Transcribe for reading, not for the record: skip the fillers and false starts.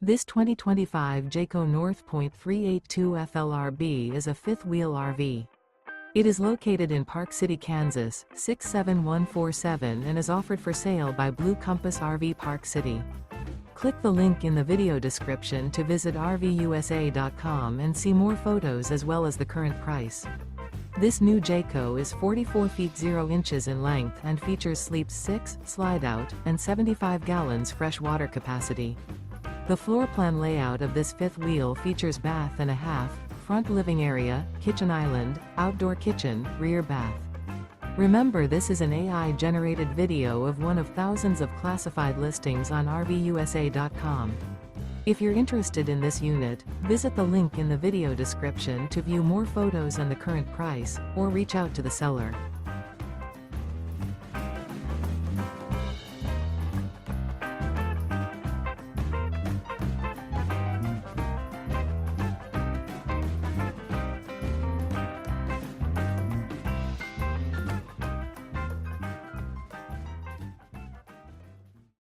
This 2025 Jayco North Point 382 FLRB is a fifth-wheel RV. It is located in Park City, Kansas, 67147 and is offered for sale by Blue Compass RV Park City. Click the link in the video description to visit RVUSA.com and see more photos as well as the current price. This new Jayco is 44 feet 0 inches in length and features sleeps 6, slide-out, and 75 gallons fresh water capacity. The floor plan layout of this fifth wheel features bath and a half, front living area, kitchen island, outdoor kitchen, rear bath. Remember, this is an AI-generated video of one of thousands of classified listings on RVUSA.com. If you're interested in this unit, visit the link in the video description to view more photos and the current price, or reach out to the seller.